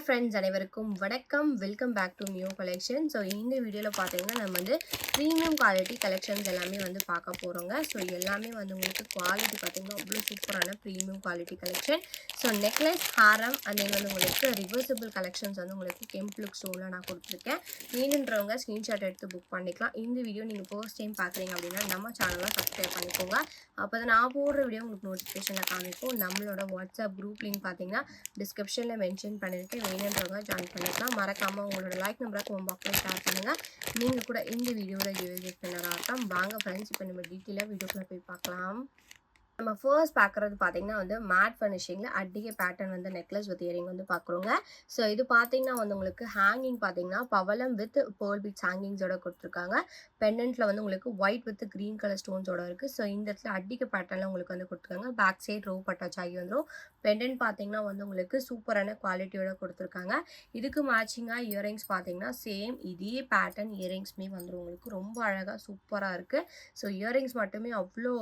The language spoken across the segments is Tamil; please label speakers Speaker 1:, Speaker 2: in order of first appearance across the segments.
Speaker 1: ஹாய் ஃப்ரெண்ட்ஸ், அனைவருக்கும் வணக்கம். Welcome back to new collection. So இந்த வீடியோவில் பார்த்தீங்கன்னா நம்ம வந்து ப்ரீமியம் குவாலிட்டி கலெக்ஷன்ஸ் எல்லாமே வந்து பார்க்க போகிறோங்க. ஸோ எல்லாமே வந்து உங்களுக்கு குவாலிட்டி பார்த்தீங்கன்னா அவ்வளோ சூப்பரான premium quality collection. So necklace, Haram and then வந்து உங்களுக்கு ரிவர்சிபிள் கலெக்ஷன்ஸ் வந்து உங்களுக்கு கெம்ப்ளுக் ஸ்டோனில் நான் கொடுத்துருக்கேன். வேணுன்றவங்க ஸ்க்ரீன்ஷாட் எடுத்து புக் பண்ணிக்கலாம். இந்த வீடியோ நீங்கள் ஃபர்ஸ்ட் டைம் பார்க்குறீங்க அப்படின்னா நம்ம சேனலை சப்ஸ்கிரைப் பண்ணிக்கோங்க. அப்போ தான் நான் போடுற வீடியோ உங்களுக்கு நோட்டிஃபிகேஷனில் காமிக்கும். நம்மளோட வாட்ஸ்அப் குரூப் லிங்க் பார்த்தீங்கன்னா டிஸ்கிரிப்ஷனில் மென்ஷன் பண்ணியிருக்கேன். வேணுன்றவங்க ஜாயின் பண்ணிக்கலாம். மறக்காமல் உங்களோட லைக் நம்பரை கமெண்ட் பாக்ஸில் ஷேர் பண்ணுங்கள். நீங்கள் கூட இந்த வீடியோவில் யூஸ் பண்ணதாக இருக்கும். வாங்க ஃப்ரெண்ட்ஸ், இப்போ நம்ம டீட்டெயிலாக வீடியோக்குள்ளே போய் பார்க்கலாம். நம்ம ஃபர்ஸ்ட் பார்க்குறது பார்த்தீங்கன்னா வந்து மேட் ஃபினிஷிங்கில் அட்டிகை பேட்டர்ன் வந்து நெக்லஸ் வித் இயரிங் வந்து பார்க்குறோங்க. ஸோ இது பார்த்தீங்கன்னா வந்து உங்களுக்கு ஹேங்கிங் பார்த்தீங்கன்னா பவளம் வித் பேர்ல் பீட்ஸ் ஹேங்கிங்ஸோட கொடுத்துருக்காங்க. பெண்டன்ட்டில் வந்து உங்களுக்கு ஒயிட் வித் க்ரீன் கலர் ஸ்டோன்ஸோட இருக்குது. ஸோ இந்த இடத்துல அட்டிகை பேட்டர்னில் உங்களுக்கு வந்து கொடுத்துருக்காங்க. பேக் சைட் ரோ அட்டாச் ஆகி வந்துடும். பெண்டன்ட் பார்த்தீங்கன்னா வந்து உங்களுக்கு சூப்பரான குவாலிட்டியோட கொடுத்துருக்காங்க. இதுக்கு மேட்சிங்காக இயரிங்ஸ் பார்த்தீங்கன்னா சேம் இதே பேட்டர்ன் இயரிங்ஸுமே வந்துடும். உங்களுக்கு ரொம்ப அழகாக சூப்பராக இருக்குது. ஸோ இயரிங்ஸ் மட்டுமே அவ்வளோ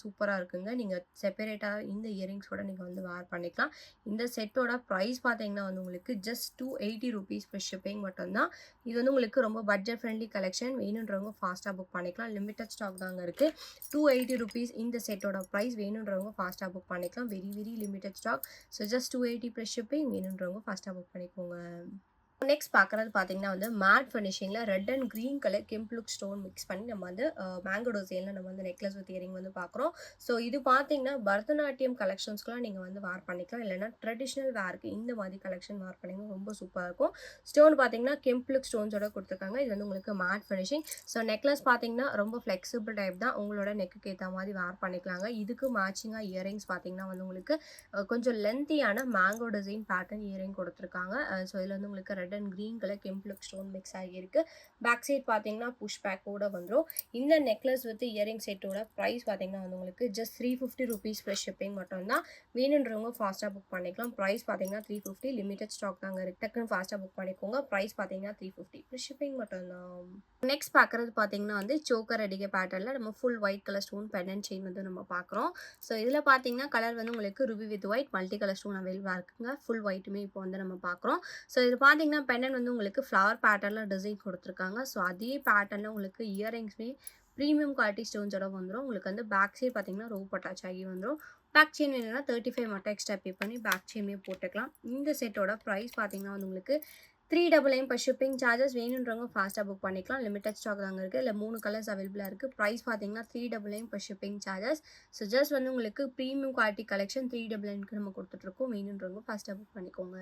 Speaker 1: சூப்பராக இருக்குங்க. நீங்கள் செப்பரேட்டாக இந்த இயரிங்ஸோட நீங்கள் வந்து வேர் பண்ணிக்கலாம். இந்த செட்டோட ப்ரைஸ் பார்த்தீங்கன்னா வந்து உங்களுக்கு ஜஸ்ட் 280 rupees ப்ளஸ் ஷிப்பிங் மட்டும்தான். இது வந்து உங்களுக்கு ரொம்ப பட்ஜெட் ஃப்ரெண்ட்லி கலெக்ஷன். வேணுன்றவங்க ஃபாஸ்ட்டாக புக் பண்ணிக்கலாம். லிமிட்டட் ஸ்டாக் தாங்க இருக்குது. 280 rupees இந்த செட்டோட ப்ரைஸ். வேணுன்றவங்க ஃபாஸ்ட்டாக புக் பண்ணிக்கலாம். Very limited stock. So just 280 plus shipping. வேணுன்றவங்க ஃபாஸ்ட்டாக புக் பண்ணிக்கோங்க. நெக்ஸ்ட் பார்க்குறது பார்த்தீங்கன்னா வந்து மேட் ஃபினிஷிங்கில் ரெட் அண்ட் க்ரீன் கலர் கெம்ப்ளுக் ஸ்டோன் மிக்ஸ் பண்ணி நம்ம வந்து மேங்கோ டிசைனில் நம்ம வந்து நெக்லஸ் வித் இயரிங் வந்து பார்க்குறோம். ஸோ இது பார்த்தீங்கன்னா பரதநாட்டியம் கலெக்ஷன்ஸ்க்குலாம் நீங்கள் வந்து வேர் பண்ணிக்கலாம். இல்லைனா ட்ரெடிஷ்னல் வேருக்கு இந்த மாதிரி கலெக்ஷன் வேர் பண்ணிங்கன்னா ரொம்ப சூப்பராக இருக்கும். ஸ்டோன் பார்த்தீங்கன்னா கெம்ப்ளுக் ஸ்டோன்ஸோட கொடுத்துருக்காங்க. இது வந்து உங்களுக்கு மேட் ஃபினிஷிங். ஸோ நெக்லஸ் பார்த்தீங்கன்னா ரொம்ப ஃப்ளெக்சிபிள் டைப் தான். உங்களோட நெக்குக்கு ஏற்ற மாதிரி வேர் பண்ணிக்கலாங்க. இதுக்கு மேட்சிங்காக இயரிங்ஸ் பார்த்தீங்கன்னா வந்து உங்களுக்கு கொஞ்சம் லென்த்தியான மேங்கோ டிசைன் பேட்டர்ன் இயரிங் கொடுத்துருக்காங்க. ஸோ இதில் வந்து உங்களுக்கு ரெட் அண்ட் கிரீன் கலர் கெம்ப்ளுக் ஸ்டோன் மிக்ஸ் ஆகியிருக்கு. பேக் சைட் பார்த்தீங்கன்னா புஷ் பேக்கோட வந்துடும். இந்த நெக்லஸ் வித் இயரிங் செட்டோட ப்ரைஸ் பார்த்தீங்கன்னா வந்து உங்களுக்கு ஜஸ்ட் 350 rupees ப்ளஸ் ஷிப்பிங் மட்டும்தான். வேணுன்றவங்க ஃபாஸ்ட்டாக புக் பண்ணிக்கலாம். ப்ரைஸ் பார்த்தீங்கன்னா 350. லிமிட்டட் ஸ்டாக் தாங்க இருக்குது. டக்குன்னு ஃபாஸ்ட்டாக புக் பண்ணிக்கோங்க. ப்ரைஸ் பார்த்தீங்கன்னா 350 ப்ளஸ் ஷிப்பிங் மட்டும்தான். நெக்ஸ்ட் பார்க்குறது பார்த்தீங்கன்னா வந்து சோக்கர் அடிகை பேட்டர்னில் நம்ம full white colour stone pendant chain வந்து நம்ம பார்க்குறோம். ஸோ இதில் பார்த்தீங்கன்னா கலர் வந்து உங்களுக்கு Ruby with white multi colour stone அவைலபிளாக இருக்குங்க. ஃபுல் ஒயிட்டுமே இப்போ வந்து நம்ம பார்க்குறோம். ஸோ இது பார்த்தீங்கன்னா பெண்டன் வந்து உங்களுக்கு ஃப்ளவர் பேட்டர்னில் டிசைன் கொடுத்துருக்காங்க. ஸோ அதே பேட்டர்னில் உங்களுக்கு இயரிங்ஸ்மே ப்ரீமியம் குவாலிட்டி ஸ்டோன்ஸோட வந்துடும். உங்களுக்கு வந்து பேக் சைட் பார்த்தீங்கன்னா ரோப் அட்டாச் ஆகி வந்துடும். பேக் செயின் வேணும்னா 35 மட்டும் எக்ஸ்ட்ரா பே பண்ணி பேக் செயின்மே போட்டுக்கலாம். இந்த செட்டோட ப்ரைஸ் பார்த்தீங்கன்னா வந்து உங்களுக்கு 399 per ஷிப்பிங் சார்ஜஸ். வேணுன்றவங்க ஃபாஸ்ட்டாக புக் பண்ணிக்கலாம். லிமிட்டட் ஸ்டாக் தாங்க இருக்குது. இல்லை 3 கலர்ஸ் அவைலபிளாக இருக்குது. ப்ரைஸ் பார்த்தீங்கன்னா 399 per shipping charges. So just வந்து உங்களுக்கு ப்ரீமியம் குவாலிட்டி கலெக்ஷன் 399க்கு நம்ம கொடுத்துட்ருக்கோம். வேணுன்றவங்க ஃபாஸ்ட்டாக புக் பண்ணிக்கோங்க.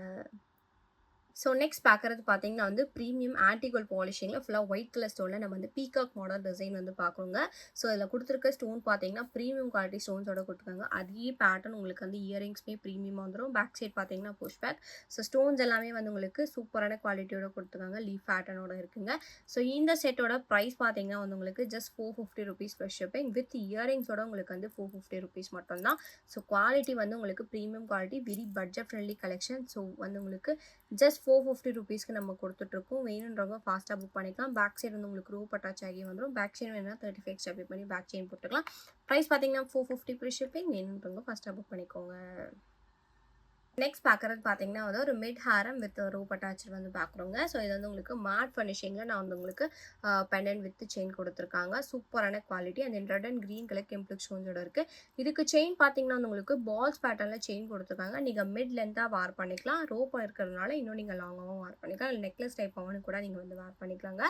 Speaker 1: ஸோ நெக்ஸ்ட் பார்க்குறது பார்த்தீங்கன்னா வந்து ப்ரீமியம் ஆன்டிகோல்ட் பாலிஷிங்கில் ஃபுல்லாக ஒயிட் கலர் ஸ்டோனில் நம்ம வந்து பீகாக் மாடல் டிசைன் வந்து பார்க்குறோங்க. ஸோ இதில் கொடுத்துருக்க ஸ்டோன் பார்த்தீங்கன்னா ப்ரீமியம் குவாலிட்டி ஸ்டோன்ஸோட கொடுத்துருக்காங்க. அதே பேட்டர்ன் உங்களுக்கு வந்து இயரிங்ஸ்மே ப்ரீமியமாக வந்துடும். பேக் சைட் பார்த்தீங்கன்னா புஷ் பேக். ஸோ ஸ்டோன்ஸ் எல்லாமே வந்து உங்களுக்கு சூப்பரான குவாலிட்டியோட கொடுத்துருக்காங்க. லீஃப் பேட்டர்னோட இருக்குங்க. ஸோ இந்த செட்டோட ப்ரைஸ் பார்த்தீங்கன்னா வந்து உங்களுக்கு just 450 rupees plus shipping. With இயரிங்ஸோட உங்களுக்கு வந்து 450 rupees மட்டும்தான். ஸோ குவாலிட்டி வந்து உங்களுக்கு premium quality, very budget friendly collection. So வந்து உங்களுக்கு ஜஸ்ட் 450 rupeesக்கு நம்ம கொடுத்துட்ருக்கோம். வேணுன்றவங்க ஃபாஸ்ட்டாக புக் பண்ணிக்கலாம். பேக் சைடு வந்து உங்களுக்கு ரோப் அட்டாச் ஆகி வந்துடும். பேக் செயின் வேணும்னா 35 எக்ஸ்ட்ரா பே பண்ணி பேக் செயின் போட்டுக்கலாம். ப்ரைஸ் பார்த்தீங்கன்னா 450 ப்ளஸ் ஷிப்பிங். வேணுன்றவங்க ஃபாஸ்ட்டாக புக் பண்ணிக்கோங்க. நெக்ஸ்ட் பார்க்குறது பார்த்தீங்கன்னா வந்து ஒரு mid Haram with rope attach வந்து பார்க்குறோங்க. ஸோ இது வந்து உங்களுக்கு மேட் ஃபினிஷிங்கில் நான் வந்து உங்களுக்கு பெண்டன்ட் வித் செயின் கொடுத்துருக்காங்க. சூப்பரான quality. And red and green colour கெம்ப்ளுக் ஸ்டோன்ஸோட இருக்குது. இதுக்கு செயின் பார்த்தீங்கன்னா வந்து உங்களுக்கு பால்ஸ் பேட்டர்னில் செயின் கொடுத்துருக்காங்க. நீங்கள் மிட் லென்த்தாக வேர் பண்ணிக்கலாம். ரோப் இருக்கிறதுனால இன்னும் நீங்கள் லாங்காகவும் வேர் பண்ணிக்கலாம். இல்லை நெக்லஸ் டைப் ஆகனு கூட நீங்கள் வந்து வேர் பண்ணிக்கலாங்க.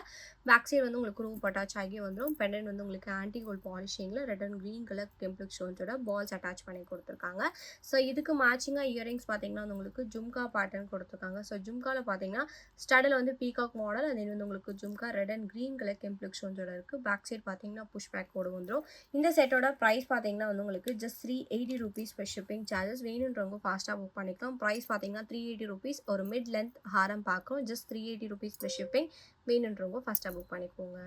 Speaker 1: பேக் சைடு வந்து உங்களுக்கு ரோப் அட்டாச் ஆகி வந்துடும். பெண்டன்ட் வந்து உங்களுக்கு ஆன்டி கோல்ட் பாலிஷிங்கில் ரெட் அண்ட் க்ரீன் கலர் கெம்ப்ளுக் ஸ்டோன்ஸோட பால்ஸ் அட்டாச் பண்ணி கொடுத்துருக்காங்க. ஸோ இதுக்கு மேட்சிங்காக இயரிங்ஸ் பார்த்தீங்கன்னா உங்களுக்கு ஜும்கா பேட்டர்ன் கொடுத்துருக்காங்க. ஸோ ஜும்காவில் பார்த்தீங்கன்னா ஸ்டடில் வந்து பீகாக் மாடல். அது வந்து உங்களுக்கு jhumka red and green colour கெம்ப்ளுக் ஸ்டோன்ஸோட இருக்குது. பேக் சைட் பார்த்தீங்கன்னா புஷ் பேக் கோடு வந்துடும். இந்த செட்டோட ப்ரைஸ் பார்த்தீங்கன்னா வந்து உங்களுக்கு just 380 rupees plus shipping charges. வேணுன்றவங்க ஃபாஸ்ட்டாக புக் பண்ணிக்கலாம். ப்ரைஸ் பார்த்தீங்கன்னா 380 rupees. ஒரு மிட் லென்த் ஹாரம் பார்க்குறோம். Just 380 rupees plus shipping. வேணுன்றவங்க ஃபாஸ்ட்டாக புக் பண்ணிக்கோங்க.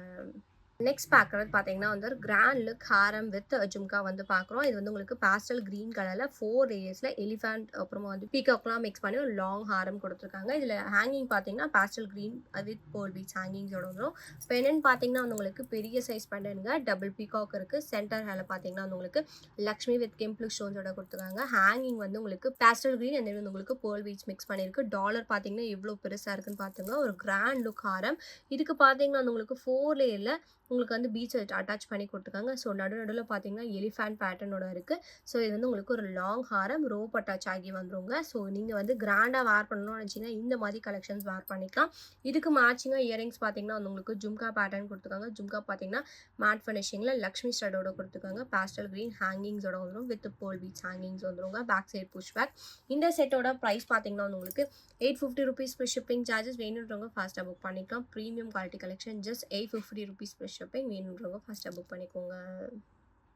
Speaker 1: நெக்ஸ்ட் பார்க்குறது பார்த்தீங்கன்னா வந்து ஒரு grand look Haram with jhumka வந்து பார்க்குறோம். இது வந்து உங்களுக்கு பாஸ்டல் கிரீன் கலரில் 4 லேயர்ஸில் எலிஃபண்ட் அப்புறமா வந்து பீகாக்லாம் மிக்ஸ் பண்ணி ஒரு லாங் ஹாரம் கொடுத்துருக்காங்க. இதில் ஹேங்கிங் பார்த்தீங்கன்னா பாஸ்டல் கிரீன் வித் போல் பீச் ஹேங்கிங்ஸோட வந்துடும். பெனன் பார்த்தீங்கன்னா வந்து உங்களுக்கு பெரிய சைஸ் பெனனுங்க, டபுள் பீகாக் இருக்குது. சென்டர் ஹேல பார்த்தீங்கன்னா வந்து உங்களுக்கு லக்ஷ்மி வித் கெம்பிள் ஸ்டோன்ஸோட கொடுத்துருக்காங்க. ஹேங்கிங் வந்து உங்களுக்கு பாஸ்டல் கிரீன் and வந்து உங்களுக்கு போல் பீச் மிக்ஸ் பண்ணியிருக்கு. டாலர் பார்த்தீங்கன்னா எவ்வளோ பெருசாக இருக்குன்னு பார்த்துங்க. ஒரு கிராண்ட் லுக் ஹாரம். இதுக்கு பார்த்தீங்கன்னா வந்து உங்களுக்கு 4 லேயரில் உங்களுக்கு வந்து பீச் அட்டாச் பண்ணி கொடுத்துருக்காங்க. ஸோ நடுவில் பார்த்தீங்கன்னா எலிஃபண்ட் பேட்டர்னோட இருக்குது. ஸோ இது வந்து உங்களுக்கு ஒரு லாங் ஹாரம் ரோப் அட்டாச் ஆகி வந்துருங்க. ஸோ நீங்கள் வந்து கிராண்டாக வேர் பண்ணணும்னு நினச்சிங்கன்னா இந்த மாதிரி கலெக்ஷன்ஸ் வேர் பண்ணிக்கலாம். இதுக்கு மேட்சிங்காக இயரிங்ஸ் பார்த்தீங்கன்னா வந்து உங்களுக்கு ஜும்கா பேட்டர்ன் கொடுத்துருக்காங்க. ஜும்கா பார்த்தீங்கன்னா மேட் ஃபினிஷிங்கில் லக்ஷ்மி ஸ்டடோட கொடுத்துருக்காங்க. பாஸ்டல் கிரீன் ஹேங்கிங்ஸோட வந்துடும் வித் போல் பீச் ஹேங்கிங்ஸ் வந்துருங்க. Back side push back. இந்த செட்டோட ப்ரைஸ் பார்த்தீங்கன்னா வந்து உங்களுக்கு 850 rupees ப்ளஸ் ஷிப்பிங் சார்ஜஸ். வேணுன்றவங்க ஃபாஸ்ட்டாக புக் பண்ணிக்கலாம். Premium quality collection just 850 rupees plus shipping. வேணுன்றவங்க ஃபாஸ்ட்டாக புக் பண்ணிக்கோங்க.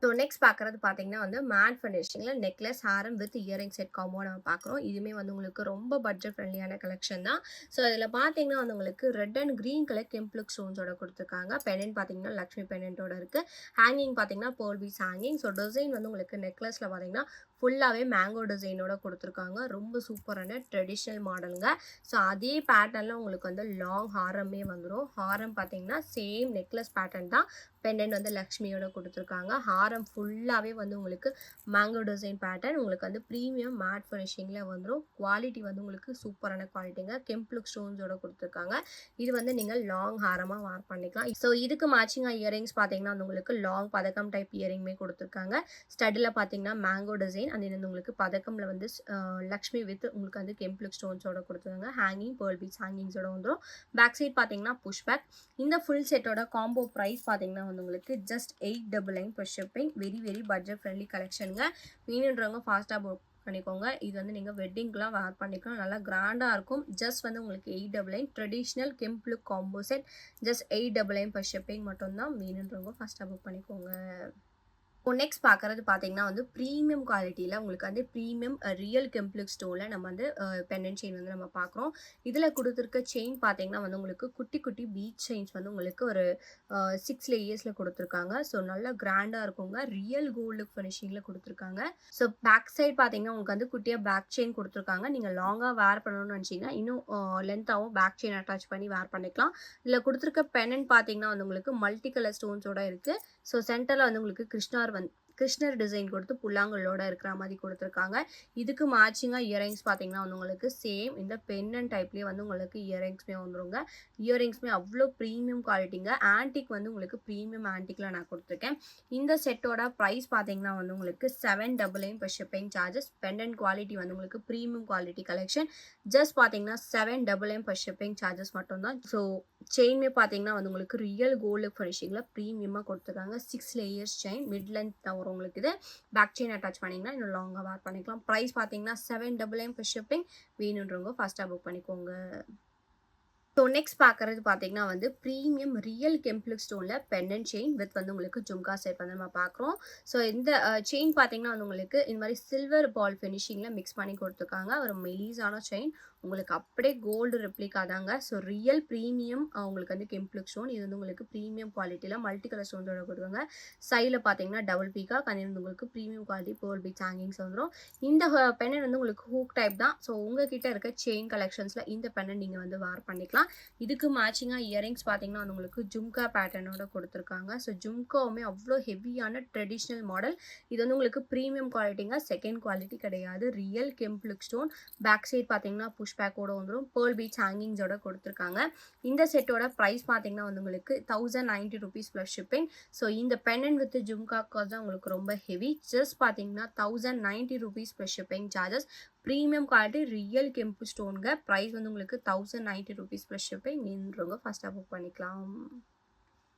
Speaker 1: ஸோ நெக்ஸ்ட் பார்க்குறது பார்த்தீங்கன்னா வந்து matte ஃபினிஷிங்கில் necklace Haram with earring set combo நம்ம பார்க்குறோம். இதுவுமே வந்து உங்களுக்கு ரொம்ப பட்ஜெட் ஃப்ரெண்ட்லியான கலெக்ஷன் தான். ஸோ இதில் பார்த்தீங்கன்னா வந்து உங்களுக்கு ரெட் அண்ட் க்ரீன் கலர் கெம்ப்ளுக் ஸ்டோன்ஸோட கொடுத்துருக்காங்க. பெனன்ட் பார்த்தீங்கன்னா லக்ஷ்மி பெனன்ட்டோட இருக்குது. ஹேங்கிங் பார்த்தீங்கன்னா போல் பீஸ் ஹேங்கிங். ஸோ டிசைன் வந்து உங்களுக்கு நெக்லஸில் பார்த்தீங்கன்னா ஃபுல்லாகவே மேங்கோ டிசைனோட கொடுத்துருக்காங்க. ரொம்ப சூப்பரான ட்ரெடிஷ்னல் மாடலுங்க. ஸோ அதே பேட்டர்னில் உங்களுக்கு வந்து லாங் ஹாரமே வந்துடும். ஹாரம் பார்த்தீங்கன்னா சேம் நெக்லஸ் பேட்டர்ன் தான். பெண்டன்ட் வந்து லக்ஷ்மியோட கொடுத்துருக்காங்க. ஹாரம் ஃபுல்லாகவே வந்து உங்களுக்கு மேங்கோ டிசைன் பேட்டர்ன். உங்களுக்கு வந்து ப்ரீமியம் மேட் ஃபினிஷிங்கில் வந்துடும். குவாலிட்டி வந்து உங்களுக்கு சூப்பரான குவாலிட்டிங்க. கெம்ப்ளுக் ஸ்டோன்ஸோட கொடுத்துருக்காங்க. இது வந்து நீங்கள் லாங் ஹாரமாக வேர் பண்ணிக்கலாம். ஸோ இதுக்கு மேட்சிங்காக இயரிங்ஸ் பார்த்தீங்கன்னா வந்து உங்களுக்கு லாங் பதக்கம் டைப் இயரிங்குமே கொடுத்துருக்காங்க. ஸ்டட்டில் பார்த்தீங்கன்னா மேங்கோ டிசைன் அந்த இது உங்களுக்கு பதக்கமில் வந்து லக்ஷ்மி வித் உங்களுக்கு வந்து கெம்ப்ளுக் ஸ்டோன்ஸோட கொடுத்துருக்காங்க. ஹேங்கிங் பேர்ல் பீட்ஸ் ஹேங்கிங்ஸோட வந்துடும். பேக் சைட் பார்த்தீங்கன்னா புஷ் பேக். இந்த ஃபுல் செட்டோட காம்போ ப்ரைஸ் பார்த்தீங்கன்னா வந்து உங்களுக்கு just 899 per shipping. Very budget friendly கலெக்ஷனுங்க. வேணுன்றவங்க ஃபாஸ்ட்டாக புக் பண்ணிக்கோங்க. இது வந்து நீங்கள் வெட்டிங்க்குலாம் வேர் பண்ணிக்கலாம். நல்லா கிராண்டாக இருக்கும். ஜஸ்ட் வந்து உங்களுக்கு 899 ட்ரெடிஷ்னல் கெம்ப்ளுக் combo set just 899 per shipping மட்டும்தான். வேணுன்றவங்க ஃபாஸ்ட்டாக புக் பண்ணிக்கோங்க. இப்போ நெக்ஸ்ட் பார்க்குறது பார்த்தீங்கன்னா வந்து ப்ரீமியம் குவாலிட்டியில் உங்களுக்கு வந்து ப்ரீமியம் ரியல் கெம்ப்ளுக் ஸ்டோனில் நம்ம வந்து பெண்டன்ட் செயின் வந்து நம்ம பார்க்குறோம். இதில் கொடுத்துருக்க செயின் பார்த்தீங்கன்னா வந்து உங்களுக்கு குட்டி குட்டி பீச் செயின்ஸ் வந்து உங்களுக்கு ஒரு 6 லேயர்ஸில் கொடுத்துருக்காங்க. ஸோ நல்லா கிராண்டாக இருக்குங்க. ரியல் கோல்டு ஃபினிஷிங்கில் கொடுத்துருக்காங்க. ஸோ பேக் சைட் பார்த்தீங்கன்னா உங்களுக்கு வந்து குட்டியாக பேக் செயின் கொடுத்துருக்காங்க. நீங்கள் லாங்காக வேர் பண்ணணும்னு நினச்சிங்கன்னா இன்னும் லென்த்தாகவும் பேக் செயின் அட்டாச் பண்ணி வேர் பண்ணிக்கலாம். இதில் கொடுத்துருக்க பெண்டன்ட் பார்த்தீங்கன்னா வந்து உங்களுக்கு மல்டி கலர் ஸ்டோன்ஸோட இருக்குது. ஸோ சென்டரில் வந்து உங்களுக்கு கிருஷ்ணர் டிசைன் கொடுத்து புல்லாங்கலோட இருக்கிற மாதிரி கொடுத்துருக்காங்க. இதுக்கு மேட்சிங்காக இயரிங்ஸ் பார்த்தீங்கன்னா வந்து உங்களுக்கு சேம் இந்த பென்னன் டைப்லேயே வந்து உங்களுக்கு இயரிங்ஸ்மே வந்துருங்க. இயரிங்ஸ்மே அவ்வளோ ப்ரீமியம் குவாலிட்டிங்க. ஆன்டிக் வந்து உங்களுக்கு ப்ரீமியம் ஆன்டிக்கில் நான் கொடுத்துருக்கேன். இந்த செட்டோட ப்ரைஸ் பார்த்தீங்கன்னா வந்து உங்களுக்கு 799 per shipping charges. Pendant quality வந்து உங்களுக்கு ப்ரீமியம் குவாலிட்டி கலெக்ஷன் ஜஸ்ட் பார்த்தீங்கன்னா 799 per shipping சார்ஜஸ் மட்டும்தான். ஸோ செயின்மே பார்த்தீங்கன்னா வந்து உங்களுக்கு ரியல் கோல்டு ஃபினிஷிங்கில் ப்ரீமியமாக கொடுத்துருக்காங்க. 6 லேயர்ஸ் செயின் மிட் லென்த் தான் வரும் உங்களுக்கு. இது பேக் செயின் அட்டாச் பண்ணிங்கன்னா இன்னும் லாங்காக வேர் பண்ணிக்கலாம். ப்ரைஸ் பார்த்தீங்கன்னா 799 per shipping. வேணுன்றவங்க ஃபாஸ்ட்டாக புக் பண்ணிக்கோங்க. ஸோ நெக்ஸ்ட் பார்க்குறது பார்த்தீங்கன்னா வந்து ப்ரீமியம் ரியல் கெம்ப்ளுக் ஸ்டோனில் பெண்டன்ட் செயின் வித் வந்து உங்களுக்கு ஜும்கா செட் வந்து நம்ம பார்க்குறோம். ஸோ இந்த செயின் பார்த்தீங்கன்னா வந்து உங்களுக்கு இந்த மாதிரி சில்வர் பால் ஃபினிஷிங்கில் மிக்ஸ் பண்ணி கொடுத்துருக்காங்க. ஒரு மெலீஸான செயின் உங்களுக்கு அப்படியே கோல்டு ரெப்ளிகா தாங்க. ஸோ ரியல் ப்ரீமியம் உங்களுக்கு வந்து கெம்ப்ளுக் ஸ்டோன். இது வந்து உங்களுக்கு ப்ரீமியம் குவாலிட்டியில் மல்டி கலர் ஸ்டோன்ஸோட கொடுக்குறாங்க. சைடில் பார்த்தீங்கன்னா டபுள் பீகாக் அது வந்து உங்களுக்கு premium quality pearl beads hangings வந்துடும். இந்த பெண்டன்ட் வந்து உங்களுக்கு ஹூக் டைப் தான். ஸோ உங்ககிட்ட இருக்க செயின் கலெக்ஷன்ஸில் இந்த பெண்டன்ட் நீங்கள் வந்து வேர் பண்ணிக்கலாம். இதுக்கு மேட்சிங்காக இயரிங்ஸ் பார்த்தீங்கன்னா வந்து உங்களுக்கு ஜும்கா பேட்டர்னோட கொடுத்துருக்காங்க. ஸோ ஜும்காவுமே அவ்வளோ ஹெவியான ட்ரெடிஷ்னல் மாடல். இது வந்து உங்களுக்கு ப்ரீமியம் குவாலிட்டிங்க. செகண்ட் குவாலிட்டி கிடையாது. ரியல் கெம்ப்ளுக் ஸ்டோன். பேக் சைட் பார்த்தீங்கன்னா புஷ் பேக்கோட வந்துடும். பேர்ல் பீட்ஸ் ஹேங்கிங்ஸோட கொடுத்துருக்காங்க. இந்த செட்டோட ப்ரைஸ் பார்த்தீங்கன்னா வந்து உங்களுக்கு 1090 rupees ப்ளஸ் ஷிப்பிங். ஸோ இந்த பெண்டன்ட் வித் ஜும்காக்கு தான் உங்களுக்கு ரொம்ப ஹெவி. ஜஸ்ட் பார்த்தீங்கன்னா 1090 rupees plus shipping charges. Premium quality real கெம்பு ஸ்டோனுங்க. ப்ரைஸ் வந்து உங்களுக்கு 1090 rupees ப்ளஸ் ஷிப்பிங். நின்றவங்க ஃபஸ்ட்டாக புக் பண்ணிக்கலாம்.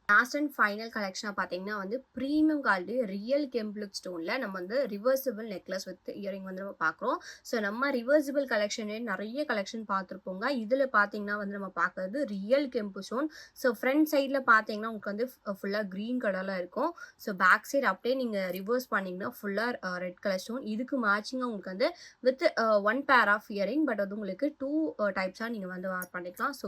Speaker 1: லாஸ்ட் அண்ட் ஃபைனல் கலெக்ஷனாக பார்த்தீங்கன்னா வந்து ப்ரீமியம் குவாலிட்டி ரியல் கெம்ப்ளுக் ஸ்டோனில் நம்ம வந்து ரிவர்சிபிள் நெக்லஸ் வித் இயரிங் வந்து நம்ம பார்க்குறோம். ஸோ நம்ம ரிவர்சிபிள் கலெக்ஷனே நிறைய கலெக்ஷன் பார்த்துருப்போங்க. இதில் பார்த்தீங்கன்னா வந்து நம்ம பார்க்குறது ரியல் கெம்பு ஸ்டோன். ஸோ ஃப்ரண்ட் சைடில் பார்த்தீங்கன்னா உங்களுக்கு வந்து ஃபுல்லாக க்ரீன் கலரில் இருக்கும். ஸோ பேக் சைடு அப்படியே நீங்கள் ரிவர்ஸ் பண்ணிங்கன்னா ஃபுல்லாக ரெட் கலர் ஸ்டோன். இதுக்கு மேட்சிங்காக உங்களுக்கு வந்து with 1 pair of earring. But வந்து உங்களுக்கு 2 டைப்ஸாக நீங்கள் வந்து வேர் பண்ணிக்கலாம். ஸோ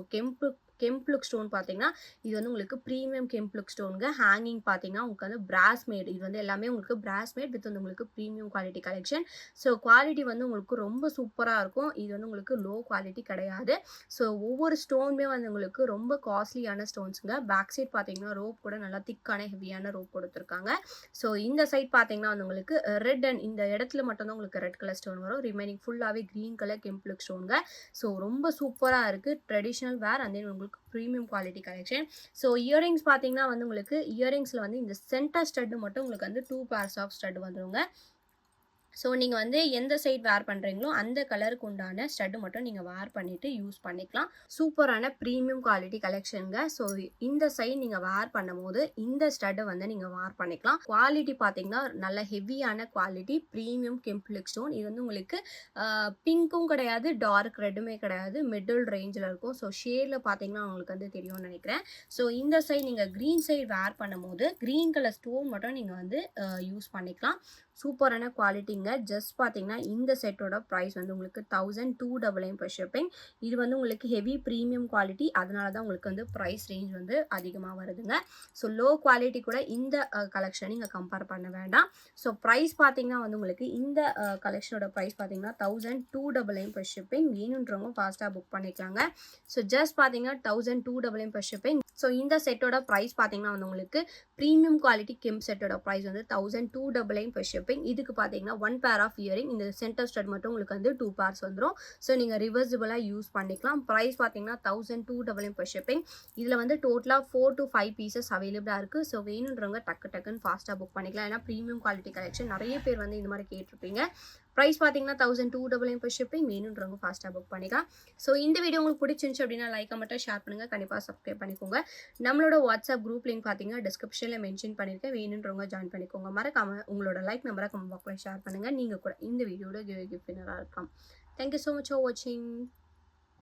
Speaker 1: கெம்ப் லுக் ஸ்டோன் பார்த்தீங்கன்னா இது வந்து உங்களுக்கு ப்ரீமியம் கெம்ப் லுக் ஸ்டோனுங்க. ஹேங்கிங் பார்த்தீங்கன்னா உங்களுக்கு வந்து பிராஸ் மேட். இது வந்து எல்லாமே உங்களுக்கு பிராஸ் மேட் வித் வந்து உங்களுக்கு premium quality collection. So quality வந்து உங்களுக்கு ரொம்ப சூப்பராக இருக்கும். இது வந்து உங்களுக்கு லோ குவாலிட்டி கிடையாது. ஸோ ஒவ்வொரு ஸ்டோனுமே வந்து உங்களுக்கு ரொம்ப காஸ்ட்லியான ஸ்டோன்ஸுங்க. பேக் சைட் பார்த்தீங்கன்னா ரோப் கூட நல்லா திக்கான ஹெவியான ரோப் கொடுத்துருக்காங்க. ஸோ இந்த சைட் பார்த்தீங்கன்னா வந்து உங்களுக்கு ரெட் அண்ட் இந்த இடத்துல மட்டும் தான் உங்களுக்கு ரெட் கலர் ஸ்டோன் வரும். ரிமைனிங் ஃபுல்லாகவே க்ரீன் கலர் கெம்ப் லுக் ஸ்டோனுங்க. ஸோ ரொம்ப சூப்பராக இருக்குது. ட்ரெடிஷ்னல் வேர் அண்ட் தென் உங்களுக்கு premium quality collection. So earrings பார்த்தீங்கன்னா வந்து உங்களுக்கு இயரிங்ஸில் வந்து இந்த சென்டர் ஸ்டட்டு மட்டும் உங்களுக்கு வந்து 2 பேர்ஸ் ஆஃப் ஸ்டட் வந்துருங்க. ஸோ நீங்கள் வந்து எந்த சைட் வேர் பண்ணுறீங்களோ அந்த கலருக்கு உண்டான ஸ்டட்டு மட்டும் நீங்கள் வேர் பண்ணிவிட்டு யூஸ் பண்ணிக்கலாம். சூப்பரான ப்ரீமியம் குவாலிட்டி கலெக்ஷனுங்க. ஸோ இந்த சைட் நீங்கள் வேர் பண்ணும்போது இந்த ஸ்டட்டை வந்து நீங்கள் வேர் பண்ணிக்கலாம். குவாலிட்டி பார்த்தீங்கன்னா நல்ல ஹெவியான குவாலிட்டி ப்ரீமியம் கெம்ப் லுக் ஸ்டோன். இது வந்து உங்களுக்கு பிங்க்கும் கிடையாது, டார்க் ரெட்டுமே கிடையாது, மிடில் ரேஞ்சில் இருக்கும். ஸோ ஷேடில் பார்த்தீங்கன்னா உங்களுக்கு வந்து தெரியும்னு நினைக்கிறேன். ஸோ இந்த சைட் நீங்கள் க்ரீன் சைட் வேர் பண்ணும்போது க்ரீன் கலர் ஸ்டோன் மட்டும் நீங்கள் வந்து யூஸ் பண்ணிக்கலாம். சூப்பரான குவாலிட்டிங்க. ஜஸ்ட் பார்த்தீங்கன்னா இந்த செட்டோட ப்ரைஸ் வந்து உங்களுக்கு 1299 per ஷிப்பிங். இது வந்து உங்களுக்கு ஹெவி ப்ரீமியம் குவாலிட்டி. அதனால தான் உங்களுக்கு வந்து ப்ரைஸ் ரேஞ்ச் வந்து அதிகமாக வருதுங்க. ஸோ லோ குவாலிட்டி கூட இந்த கலெக்ஷன் நீங்கள் கம்பேர் பண்ண வேண்டாம். ஸோ ப்ரைஸ் பார்த்தீங்கன்னா வந்து உங்களுக்கு இந்த கலெக்ஷனோட ப்ரைஸ் பார்த்தீங்கன்னா 1299 per ஷிப்பிங். வேணுன்றவங்க ஃபாஸ்ட்டாக புக் பண்ணிக்கலாங்க. ஸோ ஜஸ்ட் பார்த்தீங்கன்னா 1299 per ஷிப்பிங். ஸோ இந்த செட்டோட ப்ரைஸ் பார்த்தீங்கன்னா வந்து உங்களுக்கு ப்ரீமியம் குவாலிட்டி கெம்ப் செட்டோட ப்ரைஸ் வந்து 1299 per ஷிப்பிங். இதுக்கு பார்த்தீங்கன்னா 1 pair ஆஃப் இயரிங், இந்த சென்டர் ஸ்டட் மட்டும் உங்களுக்கு வந்து 2 pairs வந்துடும். ஸோ நீங்கள் ரிவர்சிபிளாக யூஸ் பண்ணிக்கலாம். ப்ரைஸ் பார்த்தீங்கன்னா 1299 per ஷிப்பிங். இதில் வந்து டோட்டலாக 4 to 5 பீசஸ் அவைலபிளாக இருக்குது. ஸோ வேணுன்றவங்க டக்குன்னு ஃபாஸ்ட்டாக புக் பண்ணிக்கலாம். ஏன்னா ப்ரீமியம் குவாலிட்டி கலெக்ஷன் நிறைய பேர் வந்து இந்த மாதிரி கேட்டிருப்பீங்க. ப்ரைஸ் பார்த்தீங்கன்னா 1299 per ஷிப்பிங். வேணுன்றவங்க ஃபாஸ்ட்டாக புக் பண்ணிக்கலாம். ஸோ இந்த வீடியோ உங்களுக்கு பிடிச்சிருந்துச்சு அப்படின்னா லைக் மட்டும் ஷேர் பண்ணுங்கள். கண்டிப்பாக சப்ஸ்கிரைப் பண்ணிக்கோங்க. நம்மளோட வாட்ஸ்அப் குரூப் லிங்க் பார்த்தீங்கன்னா டிஸ்கிரிப்ஷனில் மென்ஷன் பண்ணியிருக்கேன். வேணுன்றவங்க ஜாயின் பண்ணிக்கோங்க. மறக்காம உங்களோட லைக் நம்பரை கமெண்ட் பாக்ஸில் ஷேர் பண்ணுங்கள். நீங்கள் கூட இந்த வீடியோட கிஃப்ட் வின்னராக இருக்கலாம். தேங்க்யூ ஸோ மச் ஃபார் வாட்சிங்.